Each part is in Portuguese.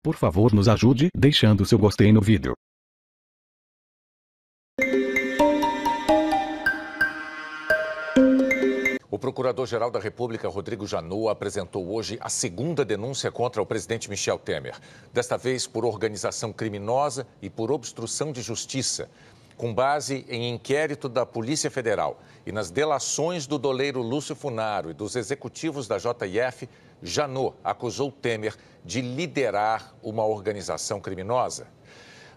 Por favor, nos ajude deixando seu gostei no vídeo. O Procurador-Geral da República, Rodrigo Janot, apresentou hoje a segunda denúncia contra o presidente Michel Temer. Desta vez por organização criminosa e por obstrução de justiça. Com base em inquérito da Polícia Federal e nas delações do doleiro Lúcio Funaro e dos executivos da JF, Janot acusou Temer de liderar uma organização criminosa.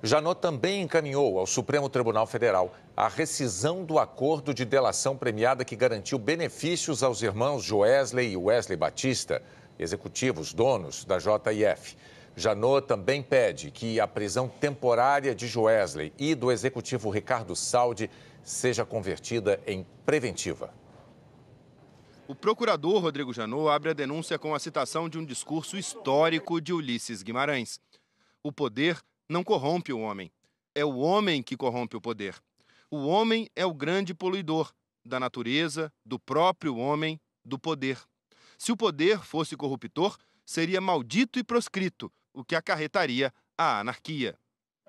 Janot também encaminhou ao Supremo Tribunal Federal a rescisão do acordo de delação premiada que garantiu benefícios aos irmãos Joesley e Wesley Batista, executivos donos da JF. Janot também pede que a prisão temporária de Joesley e do executivo Ricardo Saldi seja convertida em preventiva. O procurador Rodrigo Janot abre a denúncia com a citação de um discurso histórico de Ulisses Guimarães. O poder não corrompe o homem. É o homem que corrompe o poder. O homem é o grande poluidor da natureza, do próprio homem, do poder. Se o poder fosse corruptor, seria maldito e proscrito, o que acarretaria a anarquia.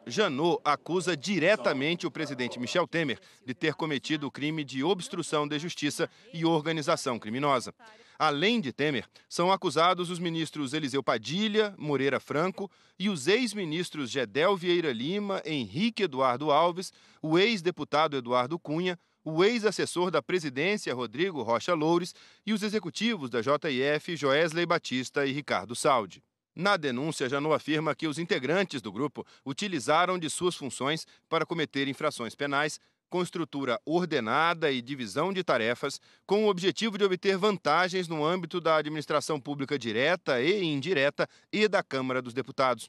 Janot acusa diretamente o presidente Michel Temer de ter cometido o crime de obstrução de justiça e organização criminosa. Além de Temer, são acusados os ministros Eliseu Padilha, Moreira Franco e os ex-ministros Gedel Vieira Lima, Henrique Eduardo Alves, o ex-deputado Eduardo Cunha, o ex-assessor da presidência Rodrigo Rocha Loures e os executivos da JF Joesley Batista e Ricardo Saldi. Na denúncia, Janot afirma que os integrantes do grupo utilizaram de suas funções para cometer infrações penais com estrutura ordenada e divisão de tarefas, com o objetivo de obter vantagens no âmbito da administração pública direta e indireta e da Câmara dos Deputados.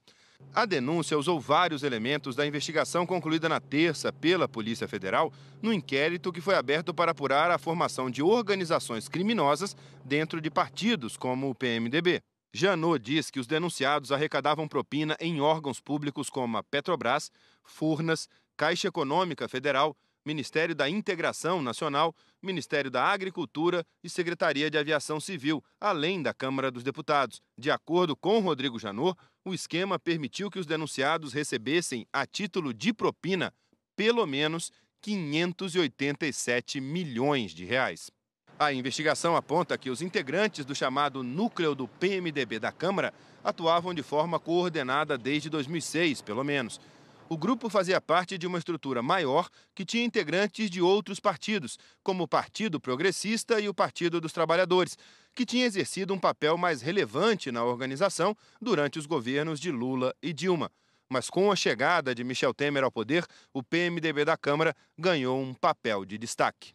A denúncia usou vários elementos da investigação concluída na terça pela Polícia Federal no inquérito que foi aberto para apurar a formação de organizações criminosas dentro de partidos como o PMDB. Janot diz que os denunciados arrecadavam propina em órgãos públicos como a Petrobras, Furnas, Caixa Econômica Federal, Ministério da Integração Nacional, Ministério da Agricultura e Secretaria de Aviação Civil, além da Câmara dos Deputados. De acordo com Rodrigo Janot, o esquema permitiu que os denunciados recebessem, a título de propina, pelo menos 587 milhões de reais. A investigação aponta que os integrantes do chamado núcleo do PMDB da Câmara atuavam de forma coordenada desde 2006, pelo menos. O grupo fazia parte de uma estrutura maior que tinha integrantes de outros partidos, como o Partido Progressista e o Partido dos Trabalhadores, que tinha exercido um papel mais relevante na organização durante os governos de Lula e Dilma. Mas com a chegada de Michel Temer ao poder, o PMDB da Câmara ganhou um papel de destaque.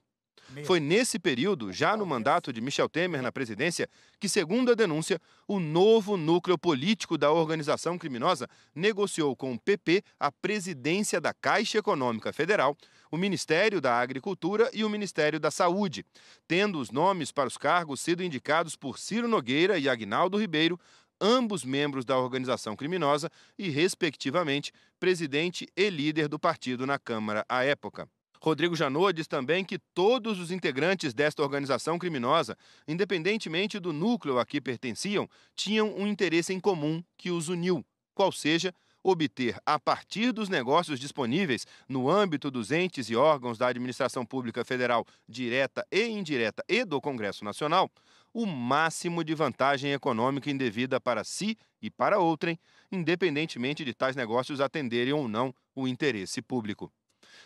Foi nesse período, já no mandato de Michel Temer na presidência, que, segundo a denúncia, o novo núcleo político da organização criminosa negociou com o PP a presidência da Caixa Econômica Federal, o Ministério da Agricultura e o Ministério da Saúde, tendo os nomes para os cargos sido indicados por Ciro Nogueira e Aguinaldo Ribeiro, ambos membros da organização criminosa e, respectivamente, presidente e líder do partido na Câmara à época. Rodrigo Janot diz também que todos os integrantes desta organização criminosa, independentemente do núcleo a que pertenciam, tinham um interesse em comum que os uniu, qual seja obter, a partir dos negócios disponíveis no âmbito dos entes e órgãos da administração pública federal, direta e indireta e do Congresso Nacional, o máximo de vantagem econômica indevida para si e para outrem, independentemente de tais negócios atenderem ou não o interesse público.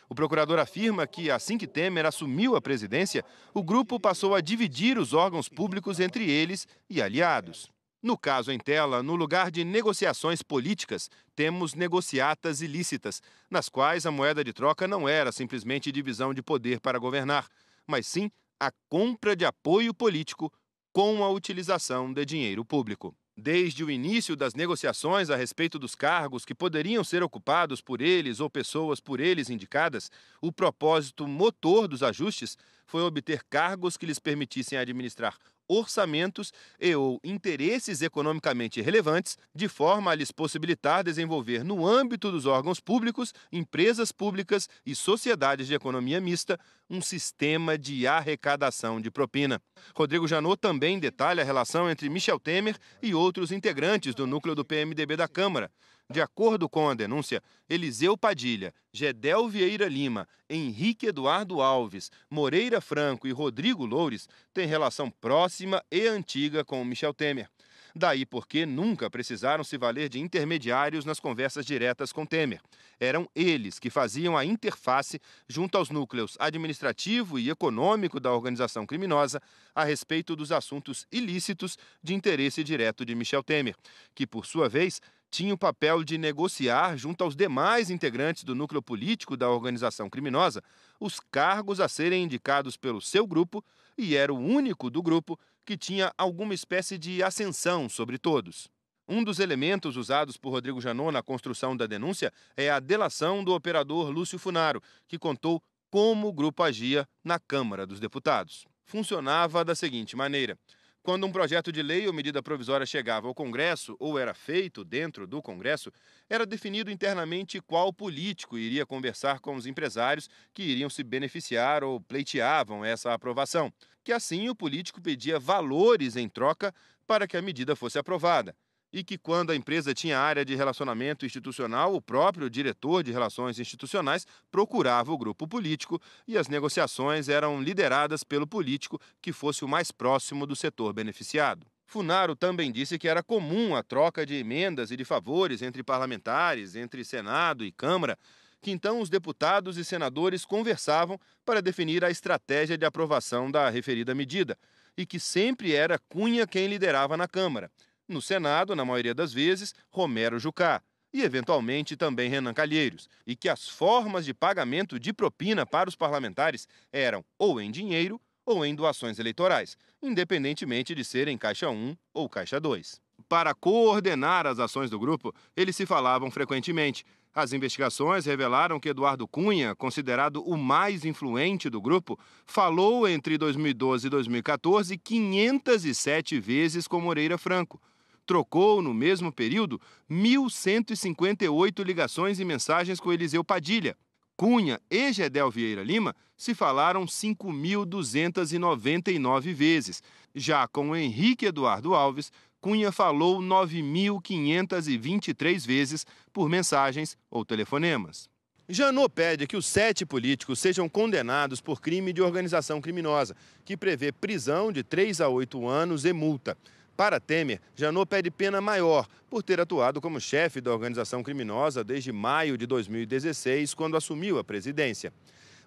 O procurador afirma que, assim que Temer assumiu a presidência, o grupo passou a dividir os órgãos públicos entre eles e aliados. No caso em tela, no lugar de negociações políticas, temos negociatas ilícitas, nas quais a moeda de troca não era simplesmente divisão de poder para governar, mas sim a compra de apoio político com a utilização de dinheiro público. Desde o início das negociações a respeito dos cargos que poderiam ser ocupados por eles ou pessoas por eles indicadas, o propósito motor dos ajustes foi obter cargos que lhes permitissem administrar orçamentos ou interesses economicamente relevantes, de forma a lhes possibilitar desenvolver no âmbito dos órgãos públicos, empresas públicas e sociedades de economia mista um sistema de arrecadação de propina. Rodrigo Janot também detalha a relação entre Michel Temer e outros integrantes do núcleo do PMDB da Câmara. De acordo com a denúncia, Eliseu Padilha, Gedel Vieira Lima, Henrique Eduardo Alves, Moreira Franco e Rodrigo Loures têm relação próxima e antiga com Michel Temer. Daí porque nunca precisaram se valer de intermediários nas conversas diretas com Temer. Eram eles que faziam a interface junto aos núcleos administrativo e econômico da organização criminosa a respeito dos assuntos ilícitos de interesse direto de Michel Temer, que, por sua vez, tinha o papel de negociar junto aos demais integrantes do núcleo político da organização criminosa os cargos a serem indicados pelo seu grupo e era o único do grupo que tinha alguma espécie de ascensão sobre todos. Um dos elementos usados por Rodrigo Janot na construção da denúncia é a delação do operador Lúcio Funaro, que contou como o grupo agia na Câmara dos Deputados. Funcionava da seguinte maneira: quando um projeto de lei ou medida provisória chegava ao Congresso ou era feito dentro do Congresso, era definido internamente qual político iria conversar com os empresários que iriam se beneficiar ou pleiteavam essa aprovação, que assim o político pedia valores em troca para que a medida fosse aprovada. E que quando a empresa tinha área de relacionamento institucional, o próprio diretor de relações institucionais procurava o grupo político e as negociações eram lideradas pelo político que fosse o mais próximo do setor beneficiado. Funaro também disse que era comum a troca de emendas e de favores entre parlamentares, entre Senado e Câmara, que então os deputados e senadores conversavam para definir a estratégia de aprovação da referida medida, e que sempre era Cunha quem liderava na Câmara. No Senado, na maioria das vezes, Romero Jucá e, eventualmente, também Renan Calheiros, e que as formas de pagamento de propina para os parlamentares eram ou em dinheiro ou em doações eleitorais, independentemente de serem Caixa 1 ou Caixa 2. Para coordenar as ações do grupo, eles se falavam frequentemente. As investigações revelaram que Eduardo Cunha, considerado o mais influente do grupo, falou entre 2012 e 2014 507 vezes com Moreira Franco. Trocou, no mesmo período, 1.158 ligações e mensagens com Eliseu Padilha. Cunha e Gedel Vieira Lima se falaram 5.299 vezes. Já com Henrique Eduardo Alves, Cunha falou 9.523 vezes por mensagens ou telefonemas. Janot pede que os 7 políticos sejam condenados por crime de organização criminosa, que prevê prisão de 3 a 8 anos e multa. Para Temer, Janot pede pena maior por ter atuado como chefe da organização criminosa desde maio de 2016, quando assumiu a presidência.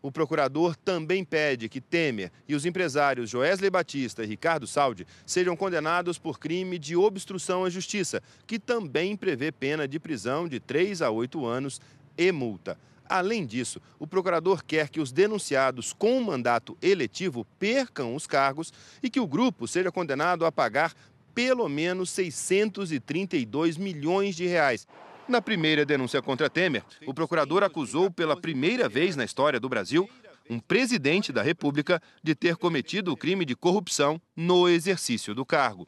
O procurador também pede que Temer e os empresários Joesley Batista e Ricardo Saldi sejam condenados por crime de obstrução à justiça, que também prevê pena de prisão de 3 a 8 anos e multa. Além disso, o procurador quer que os denunciados com mandato eletivo percam os cargos e que o grupo seja condenado a pagar pelo menos 632 milhões de reais. Na primeira denúncia contra Temer, o procurador acusou pela primeira vez na história do Brasil um presidente da República de ter cometido o crime de corrupção no exercício do cargo.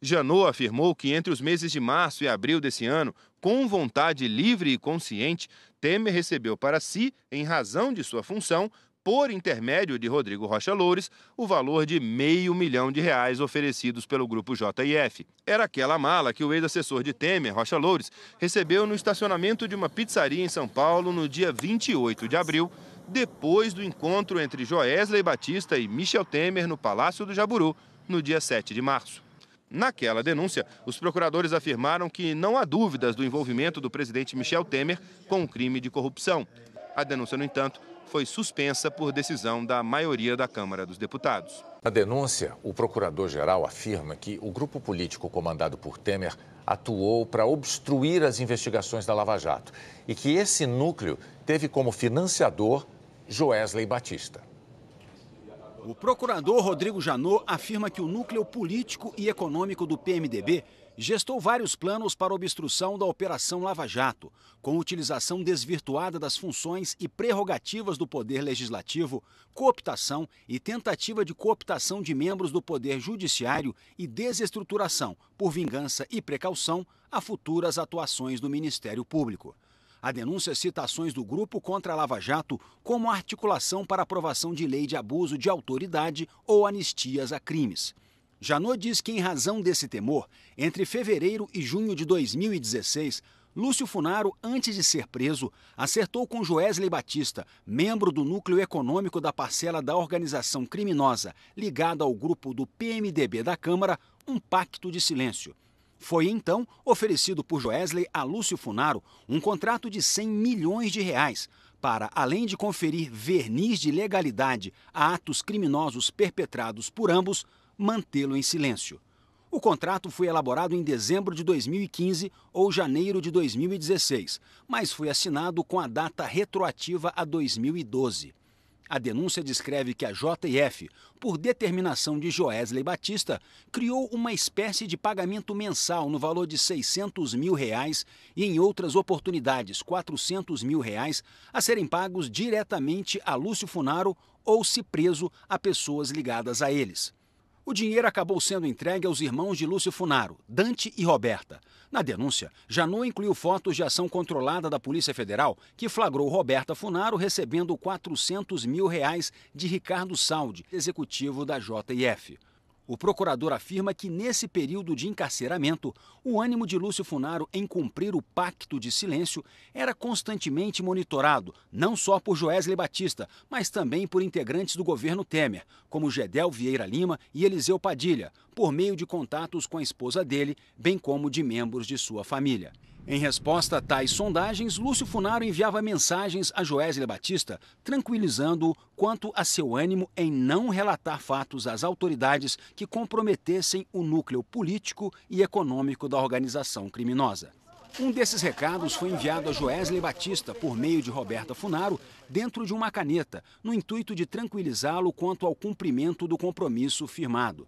Janot afirmou que entre os meses de março e abril desse ano, com vontade livre e consciente, Temer recebeu para si, em razão de sua função, por intermédio de Rodrigo Rocha Loures, o valor de R$500 mil oferecidos pelo grupo JIF. Era aquela mala que o ex-assessor de Temer, Rocha Loures, recebeu no estacionamento de uma pizzaria em São Paulo no dia 28 de abril, depois do encontro entre Joesley Batista e Michel Temer no Palácio do Jaburu, no dia 7 de março. Naquela denúncia, os procuradores afirmaram que não há dúvidas do envolvimento do presidente Michel Temer com o crime de corrupção. A denúncia, no entanto, foi suspensa por decisão da maioria da Câmara dos Deputados. Na denúncia, o procurador-geral afirma que o grupo político comandado por Temer atuou para obstruir as investigações da Lava Jato e que esse núcleo teve como financiador Joesley Batista. O procurador Rodrigo Janot afirma que o núcleo político e econômico do PMDB gestou vários planos para obstrução da Operação Lava Jato, com utilização desvirtuada das funções e prerrogativas do Poder Legislativo, cooptação e tentativa de cooptação de membros do Poder Judiciário e desestruturação, por vingança e precaução, a futuras atuações do Ministério Público. A denúncia cita ações do grupo contra a Lava Jato como articulação para aprovação de lei de abuso de autoridade ou anistias a crimes. Janot diz que, em razão desse temor, entre fevereiro e junho de 2016, Lúcio Funaro, antes de ser preso, acertou com Joesley Batista, membro do núcleo econômico da parcela da organização criminosa ligada ao grupo do PMDB da Câmara, um pacto de silêncio. Foi então oferecido por Joesley a Lúcio Funaro um contrato de 100 milhões de reais para, além de conferir verniz de legalidade a atos criminosos perpetrados por ambos, mantê-lo em silêncio. O contrato foi elaborado em dezembro de 2015 ou janeiro de 2016, mas foi assinado com a data retroativa a 2012. A denúncia descreve que a JF, por determinação de Joesley Batista, criou uma espécie de pagamento mensal no valor de R$600 mil e, em outras oportunidades, R$400 mil, a serem pagos diretamente a Lúcio Funaro ou, se preso, a pessoas ligadas a eles. O dinheiro acabou sendo entregue aos irmãos de Lúcio Funaro, Dante e Roberta. Na denúncia, Janot incluiu fotos de ação controlada da Polícia Federal que flagrou Roberta Funaro recebendo R$400 mil de Ricardo Saldi, executivo da JF. O procurador afirma que, nesse período de encarceramento, o ânimo de Lúcio Funaro em cumprir o pacto de silêncio era constantemente monitorado, não só por Joesley Batista, mas também por integrantes do governo Temer, como Gedel Vieira Lima e Eliseu Padilha, por meio de contatos com a esposa dele, bem como de membros de sua família. Em resposta a tais sondagens, Lúcio Funaro enviava mensagens a Joesley Batista, tranquilizando-o quanto a seu ânimo em não relatar fatos às autoridades que comprometessem o núcleo político e econômico da organização criminosa. Um desses recados foi enviado a Joesley Batista por meio de Roberta Funaro dentro de uma caneta, no intuito de tranquilizá-lo quanto ao cumprimento do compromisso firmado.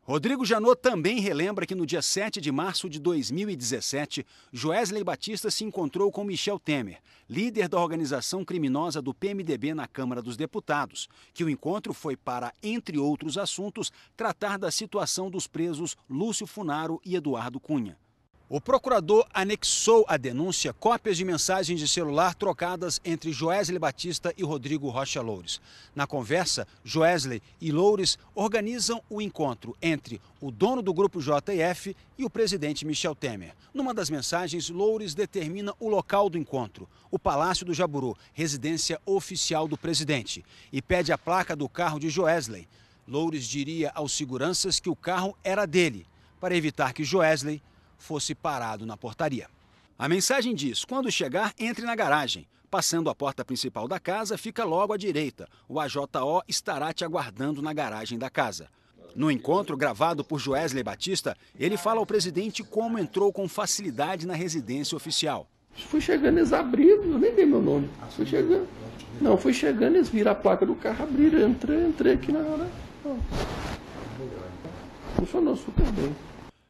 Rodrigo Janot também relembra que no dia 7 de março de 2017, Joesley Batista se encontrou com Michel Temer, líder da organização criminosa do PMDB na Câmara dos Deputados, que o encontro foi para, entre outros assuntos, tratar da situação dos presos Lúcio Funaro e Eduardo Cunha. O procurador anexou à denúncia cópias de mensagens de celular trocadas entre Joesley Batista e Rodrigo Rocha Loures. Na conversa, Joesley e Loures organizam o encontro entre o dono do grupo JF e o presidente Michel Temer. Numa das mensagens, Loures determina o local do encontro, o Palácio do Jaburu, residência oficial do presidente, e pede a placa do carro de Joesley. Loures diria aos seguranças que o carro era dele, para evitar que Joesley fosse parado na portaria. A mensagem diz: quando chegar, entre na garagem. Passando a porta principal da casa, fica logo à direita. O AJO estará te aguardando na garagem da casa. No encontro gravado por Joesley Batista, ele fala ao presidente como entrou com facilidade na residência oficial. Fui chegando, eles abriram, eu nem dei meu nome. Fui chegando. Não, fui chegando, eles viram a placa do carro, abriram, entrei aqui na hora. Funcionou super bem.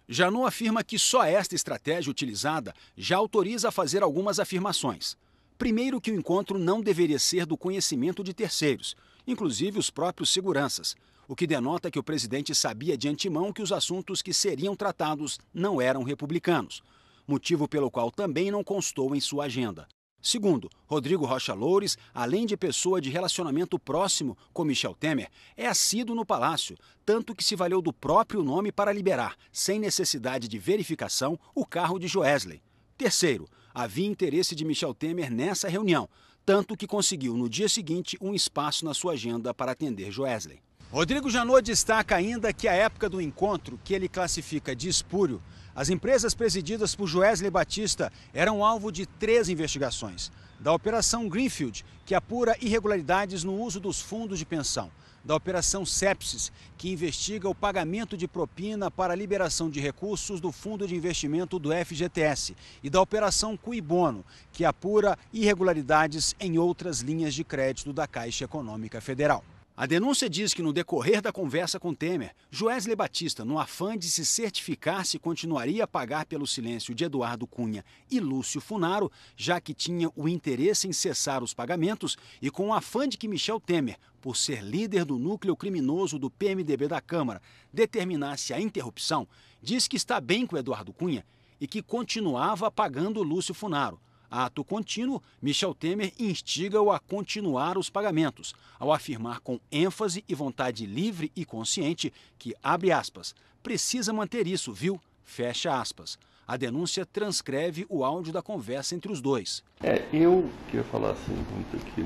Janot afirma que só esta estratégia utilizada já autoriza a fazer algumas afirmações. Primeiro, que o encontro não deveria ser do conhecimento de terceiros, inclusive os próprios seguranças, o que denota que o presidente sabia de antemão que os assuntos que seriam tratados não eram republicanos, motivo pelo qual também não constou em sua agenda. Segundo, Rodrigo Rocha Loures, além de pessoa de relacionamento próximo com Michel Temer, é assíduo no palácio, tanto que se valeu do próprio nome para liberar, sem necessidade de verificação, o carro de Joesley. Terceiro, havia interesse de Michel Temer nessa reunião, tanto que conseguiu no dia seguinte um espaço na sua agenda para atender Joesley. Rodrigo Janot destaca ainda que a época do encontro, que ele classifica de espúrio, as empresas presididas por Joesley Batista eram alvo de 3 investigações. Da Operação Greenfield, que apura irregularidades no uso dos fundos de pensão. Da Operação Sepsis, que investiga o pagamento de propina para a liberação de recursos do Fundo de Investimento do FGTS. E da Operação Cui Bono, que apura irregularidades em outras linhas de crédito da Caixa Econômica Federal. A denúncia diz que no decorrer da conversa com Temer, Joesley Batista, no afã de se certificar se continuaria a pagar pelo silêncio de Eduardo Cunha e Lúcio Funaro, já que tinha o interesse em cessar os pagamentos, e com o afã de que Michel Temer, por ser líder do núcleo criminoso do PMDB da Câmara, determinasse a interrupção, diz que está bem com Eduardo Cunha e que continuava pagando Lúcio Funaro. Ato contínuo, Michel Temer instiga-o a continuar os pagamentos, ao afirmar com ênfase e vontade livre e consciente que, abre aspas, precisa manter isso, viu? Fecha aspas. A denúncia transcreve o áudio da conversa entre os dois. Eu queria falar assim, muito aqui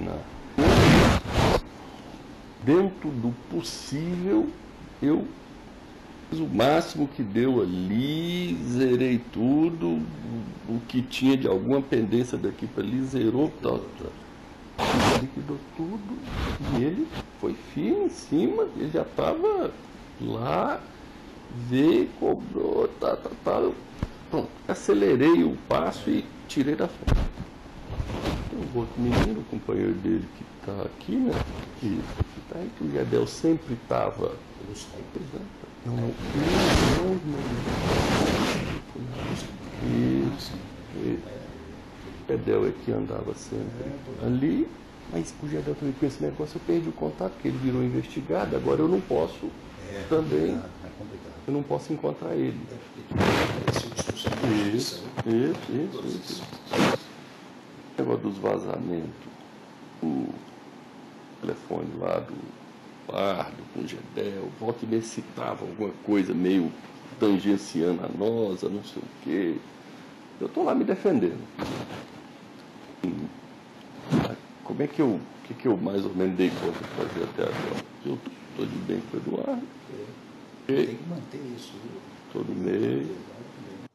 dentro do possível, eu fiz o máximo que deu ali, zerei tudo, o que tinha de alguma pendência daqui para ali, zerou, liquidou tudo, e ele foi firme em cima, ele já estava lá, veio, cobrou, pronto, acelerei o passo e tirei da frente. Tem um outro menino, o companheiro dele que está aqui, né, que o Gedel sempre estava... Não. Isso. O Gedel é que andava sempre ali, mas o Gedel também com esse negócio eu perdi o contato, porque ele virou investigado, agora eu não posso também, eu não posso encontrar ele. Isso. O negócio dos vazamentos, o telefone lá do Pardo, com o Gedel, volta e meia citava alguma coisa meio tangenciando a nossa, não sei o quê. Eu estou lá me defendendo. Como é que eu mais ou menos dei conta de fazer até agora? Eu estou de bem com o Eduardo. Tem que manter isso, viu? Todo mês.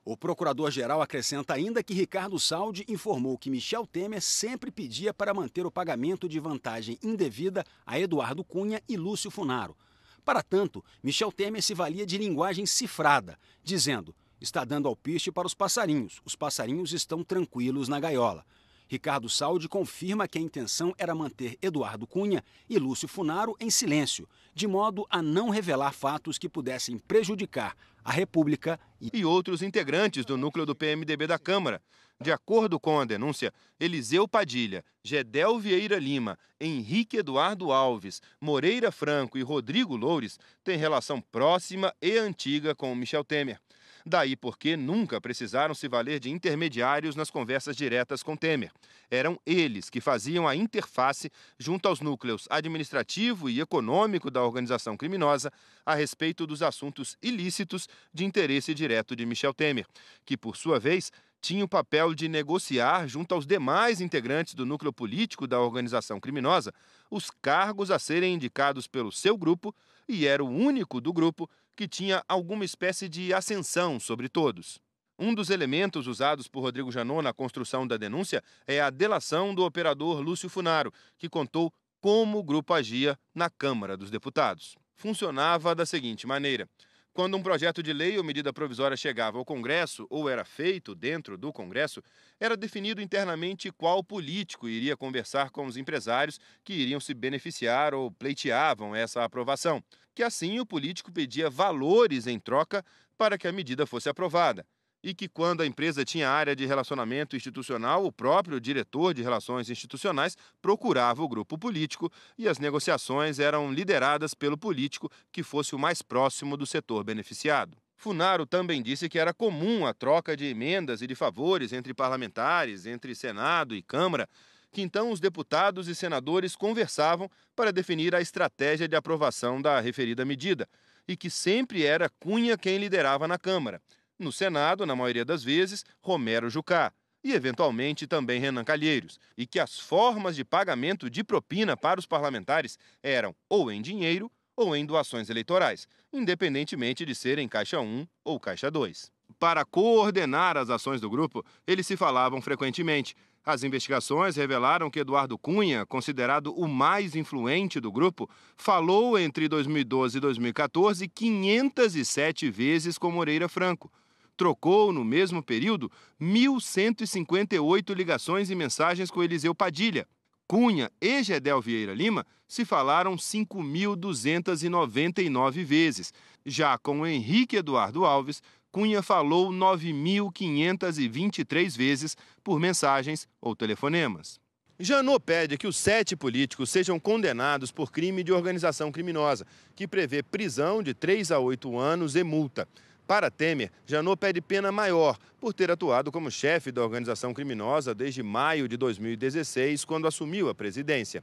O procurador-geral acrescenta ainda que Ricardo Saldi informou que Michel Temer sempre pedia para manter o pagamento de vantagem indevida a Eduardo Cunha e Lúcio Funaro. Para tanto, Michel Temer se valia de linguagem cifrada, dizendo: está dando alpiste para os passarinhos estão tranquilos na gaiola. Ricardo Saldi confirma que a intenção era manter Eduardo Cunha e Lúcio Funaro em silêncio, de modo a não revelar fatos que pudessem prejudicar a República e outros integrantes do núcleo do PMDB da Câmara. De acordo com a denúncia, Eliseu Padilha, Gedel Vieira Lima, Henrique Eduardo Alves, Moreira Franco e Rodrigo Loures têm relação próxima e antiga com Michel Temer. Daí porque nunca precisaram se valer de intermediários nas conversas diretas com Temer. Eram eles que faziam a interface junto aos núcleos administrativo e econômico da organização criminosa a respeito dos assuntos ilícitos de interesse direto de Michel Temer, que, por sua vez, tinha o papel de negociar junto aos demais integrantes do núcleo político da organização criminosa os cargos a serem indicados pelo seu grupo e era o único do grupo que tinha alguma espécie de ascensão sobre todos. Um dos elementos usados por Rodrigo Janot na construção da denúncia é a delação do operador Lúcio Funaro, que contou como o grupo agia na Câmara dos Deputados. Funcionava da seguinte maneira: quando um projeto de lei ou medida provisória chegava ao Congresso ou era feito dentro do Congresso, era definido internamente qual político iria conversar com os empresários que iriam se beneficiar ou pleiteavam essa aprovação, que assim o político pedia valores em troca para que a medida fosse aprovada, e que quando a empresa tinha área de relacionamento institucional, o próprio diretor de relações institucionais procurava o grupo político e as negociações eram lideradas pelo político que fosse o mais próximo do setor beneficiado. Funaro também disse que era comum a troca de emendas e de favores entre parlamentares, entre Senado e Câmara, que então os deputados e senadores conversavam para definir a estratégia de aprovação da referida medida, e que sempre era Cunha quem liderava na Câmara. No Senado, na maioria das vezes, Romero Jucá e, eventualmente, também Renan Calheiros, e que as formas de pagamento de propina para os parlamentares eram ou em dinheiro ou em doações eleitorais, independentemente de serem Caixa 1 ou Caixa 2. Para coordenar as ações do grupo, eles se falavam frequentemente. As investigações revelaram que Eduardo Cunha, considerado o mais influente do grupo, falou entre 2012 e 2014 507 vezes com Moreira Franco. Trocou, no mesmo período, 1.158 ligações e mensagens com Eliseu Padilha, Cunha e Gedel Vieira Lima se falaram 5.299 vezes. Já com Henrique Eduardo Alves, Cunha falou 9.523 vezes por mensagens ou telefonemas. Janot pede que os 7 políticos sejam condenados por crime de organização criminosa, que prevê prisão de 3 a 8 anos e multa. Para Temer, Janot pede pena maior por ter atuado como chefe da organização criminosa desde maio de 2016, quando assumiu a presidência.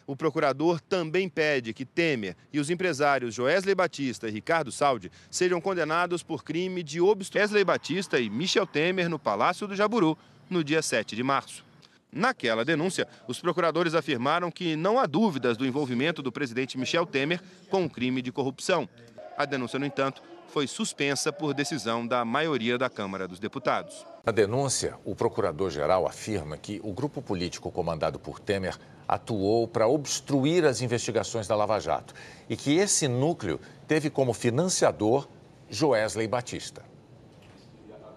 O procurador também pede que Temer e os empresários Joesley Batista e Ricardo Saldi sejam condenados por crime de obstrução. Joesley Batista e Michel Temer no Palácio do Jaburu, no dia 7 de março. Naquela denúncia, os procuradores afirmaram que não há dúvidas do envolvimento do presidente Michel Temer com o crime de corrupção. A denúncia, no entanto, foi suspensa por decisão da maioria da Câmara dos Deputados. Na denúncia, o procurador-geral afirma que o grupo político comandado por Temer atuou para obstruir as investigações da Lava Jato e que esse núcleo teve como financiador Joesley Batista.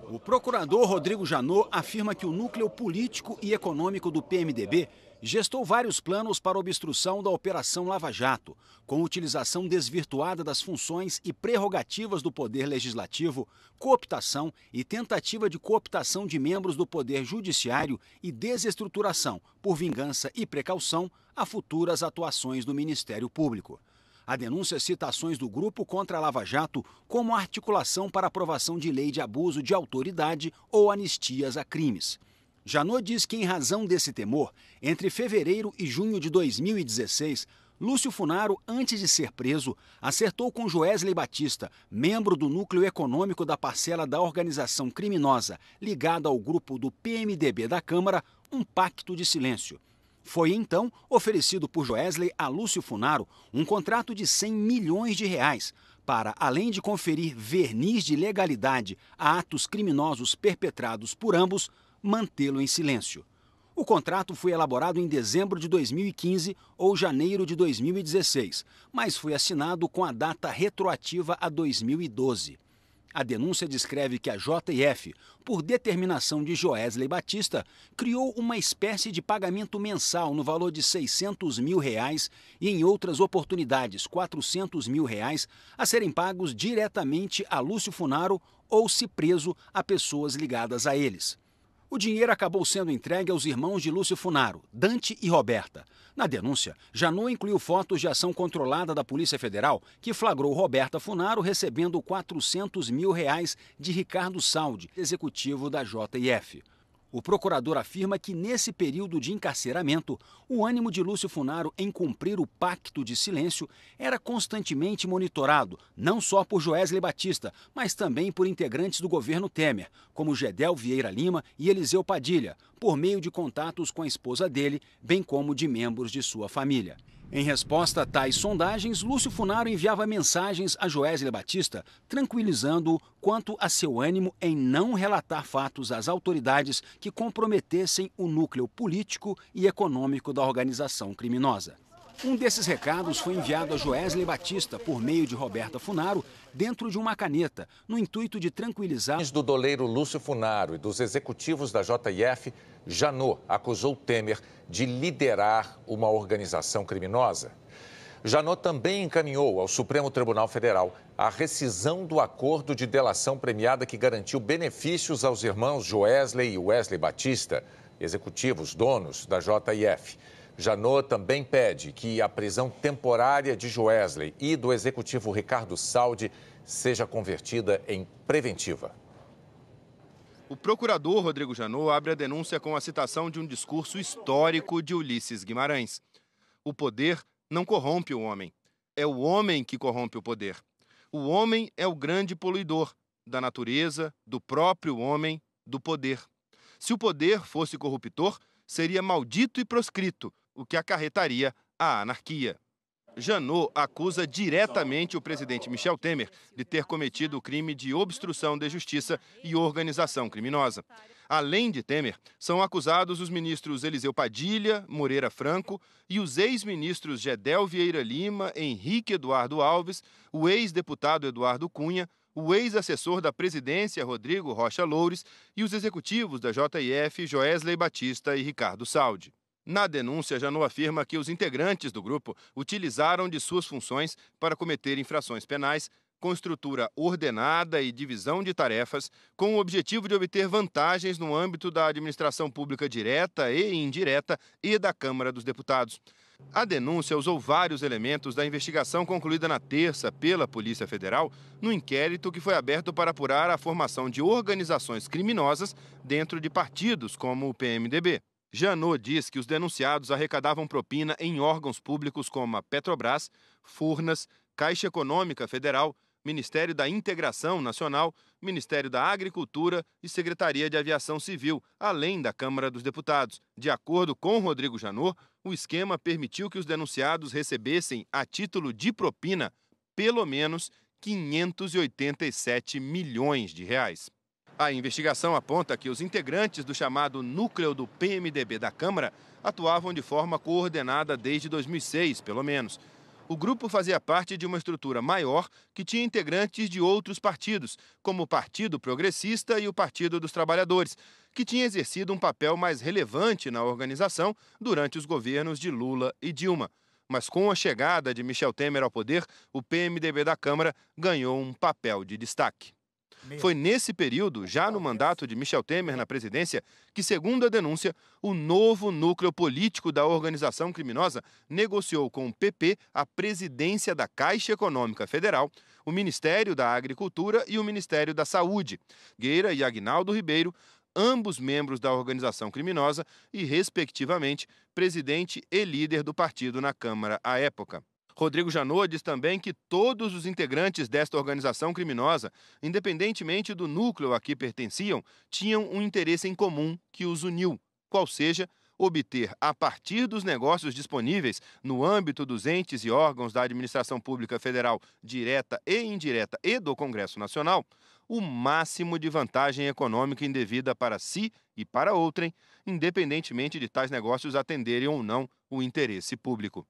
O procurador Rodrigo Janot afirma que o núcleo político e econômico do PMDB gestou vários planos para obstrução da Operação Lava Jato, com utilização desvirtuada das funções e prerrogativas do Poder Legislativo, cooptação e tentativa de cooptação de membros do Poder Judiciário e desestruturação, por vingança e precaução, a futuras atuações do Ministério Público. A denúncia cita ações do grupo contra a Lava Jato como articulação para aprovação de lei de abuso de autoridade ou anistias a crimes. Janot diz que, em razão desse temor, entre fevereiro e junho de 2016, Lúcio Funaro, antes de ser preso, acertou com Joesley Batista, membro do núcleo econômico da parcela da organização criminosa ligada ao grupo do PMDB da Câmara, um pacto de silêncio. Foi então oferecido por Joesley a Lúcio Funaro um contrato de 100 milhões de reais para, além de conferir verniz de legalidade a atos criminosos perpetrados por ambos, mantê-lo em silêncio. O contrato foi elaborado em dezembro de 2015 ou janeiro de 2016, mas foi assinado com a data retroativa a 2012. A denúncia descreve que a JF, por determinação de Joesley Batista, criou uma espécie de pagamento mensal no valor de R$ 600 mil e, em outras oportunidades, R$ 400 mil a serem pagos diretamente a Lúcio Funaro ou, se preso, a pessoas ligadas a eles. O dinheiro acabou sendo entregue aos irmãos de Lúcio Funaro, Dante e Roberta. Na denúncia, Janot incluiu fotos de ação controlada da Polícia Federal que flagrou Roberta Funaro recebendo R$ 400 mil de Ricardo Saldi, executivo da JF. O procurador afirma que, nesse período de encarceramento, o ânimo de Lúcio Funaro em cumprir o pacto de silêncio era constantemente monitorado, não só por Joesley Batista, mas também por integrantes do governo Temer, como Gedel Vieira Lima e Eliseu Padilha, por meio de contatos com a esposa dele, bem como de membros de sua família. Em resposta a tais sondagens, Lúcio Funaro enviava mensagens a Joesley Batista, tranquilizando-o quanto a seu ânimo em não relatar fatos às autoridades que comprometessem o núcleo político e econômico da organização criminosa. Um desses recados foi enviado a Joesley Batista por meio de Roberta Funaro, dentro de uma caneta, no intuito de tranquilizar... Do doleiro Lúcio Funaro e dos executivos da JF, Janot acusou Temer de liderar uma organização criminosa. Janot também encaminhou ao Supremo Tribunal Federal a rescisão do acordo de delação premiada que garantiu benefícios aos irmãos Joesley e Wesley Batista, executivos donos da JF. Janot também pede que a prisão temporária de Joesley e do executivo Ricardo Saldi seja convertida em preventiva. O procurador Rodrigo Janot abre a denúncia com a citação de um discurso histórico de Ulisses Guimarães. O poder não corrompe o homem. É o homem que corrompe o poder. O homem é o grande poluidor da natureza, do próprio homem, do poder. Se o poder fosse corruptor, seria maldito e proscrito, o que acarretaria a anarquia. Janot acusa diretamente o presidente Michel Temer de ter cometido o crime de obstrução de justiça e organização criminosa. Além de Temer, são acusados os ministros Eliseu Padilha, Moreira Franco e os ex-ministros Gedel Vieira Lima, Henrique Eduardo Alves, o ex-deputado Eduardo Cunha, o ex-assessor da presidência Rodrigo Rocha Loures e os executivos da JF Joesley Batista e Ricardo Saldi. Na denúncia, Janot afirma que os integrantes do grupo utilizaram de suas funções para cometer infrações penais com estrutura ordenada e divisão de tarefas, com o objetivo de obter vantagens no âmbito da administração pública direta e indireta e da Câmara dos Deputados. A denúncia usou vários elementos da investigação concluída na terça pela Polícia Federal no inquérito que foi aberto para apurar a formação de organizações criminosas dentro de partidos como o PMDB. Janot diz que os denunciados arrecadavam propina em órgãos públicos como a Petrobras, Furnas, Caixa Econômica Federal, Ministério da Integração Nacional, Ministério da Agricultura e Secretaria de Aviação Civil, além da Câmara dos Deputados. De acordo com Rodrigo Janot, o esquema permitiu que os denunciados recebessem, a título de propina, pelo menos 587 milhões de reais. A investigação aponta que os integrantes do chamado núcleo do PMDB da Câmara atuavam de forma coordenada desde 2006, pelo menos. O grupo fazia parte de uma estrutura maior que tinha integrantes de outros partidos, como o Partido Progressista e o Partido dos Trabalhadores, que tinha exercido um papel mais relevante na organização durante os governos de Lula e Dilma. Mas com a chegada de Michel Temer ao poder, o PMDB da Câmara ganhou um papel de destaque. Foi nesse período, já no mandato de Michel Temer na presidência, que, segundo a denúncia, o novo núcleo político da organização criminosa negociou com o PP a presidência da Caixa Econômica Federal, o Ministério da Agricultura e o Ministério da Saúde. Gueira e Aguinaldo Ribeiro, ambos membros da organização criminosa e, respectivamente, presidente e líder do partido na Câmara à época. Rodrigo Janot diz também que todos os integrantes desta organização criminosa, independentemente do núcleo a que pertenciam, tinham um interesse em comum que os uniu, qual seja obter, a partir dos negócios disponíveis no âmbito dos entes e órgãos da administração pública federal, direta e indireta e do Congresso Nacional, o máximo de vantagem econômica indevida para si e para outrem, independentemente de tais negócios atenderem ou não o interesse público.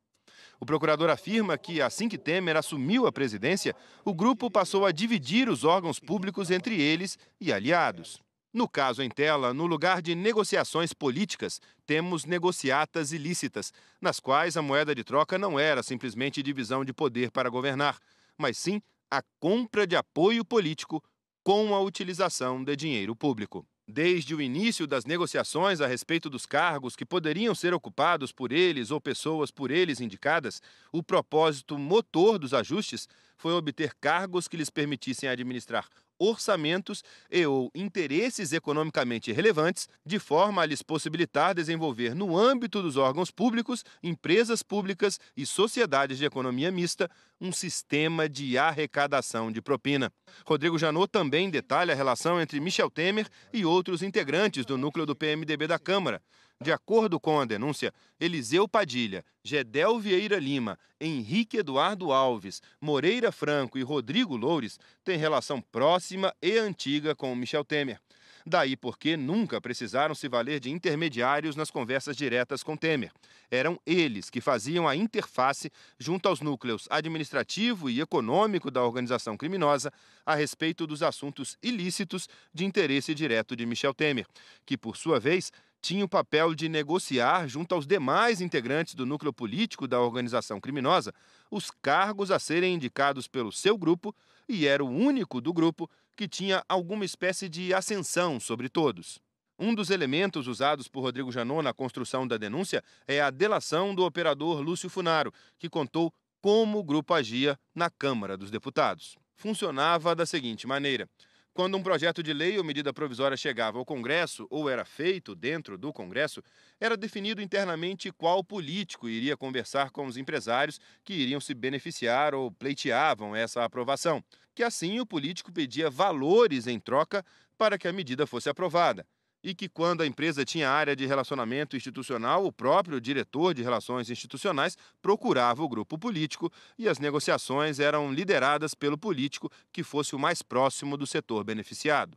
O procurador afirma que, assim que Temer assumiu a presidência, o grupo passou a dividir os órgãos públicos entre eles e aliados. No caso em tela, no lugar de negociações políticas, temos negociatas ilícitas, nas quais a moeda de troca não era simplesmente divisão de poder para governar, mas sim a compra de apoio político com a utilização de dinheiro público. Desde o início das negociações a respeito dos cargos que poderiam ser ocupados por eles ou pessoas por eles indicadas, o propósito motor dos ajustes foi obter cargos que lhes permitissem administrar orçamentos e ou interesses economicamente relevantes, de forma a lhes possibilitar desenvolver no âmbito dos órgãos públicos, empresas públicas e sociedades de economia mista um sistema de arrecadação de propina. Rodrigo Janot também detalha a relação entre Michel Temer e outros integrantes do núcleo do PMDB da Câmara. De acordo com a denúncia, Eliseu Padilha, Gedel Vieira Lima, Henrique Eduardo Alves, Moreira Franco e Rodrigo Loures têm relação próxima e antiga com Michel Temer. Daí porque nunca precisaram se valer de intermediários nas conversas diretas com Temer. Eram eles que faziam a interface junto aos núcleos administrativo e econômico da organização criminosa a respeito dos assuntos ilícitos de interesse direto de Michel Temer, que, por sua vez, tinha o papel de negociar, junto aos demais integrantes do núcleo político da organização criminosa, os cargos a serem indicados pelo seu grupo e era o único do grupo que tinha alguma espécie de ascensão sobre todos. Um dos elementos usados por Rodrigo Janot na construção da denúncia é a delação do operador Lúcio Funaro, que contou como o grupo agia na Câmara dos Deputados. Funcionava da seguinte maneira: quando um projeto de lei ou medida provisória chegava ao Congresso ou era feito dentro do Congresso, era definido internamente qual político iria conversar com os empresários que iriam se beneficiar ou pleiteavam essa aprovação, que assim o político pedia valores em troca para que a medida fosse aprovada. E que quando a empresa tinha área de relacionamento institucional, o próprio diretor de relações institucionais procurava o grupo político e as negociações eram lideradas pelo político que fosse o mais próximo do setor beneficiado.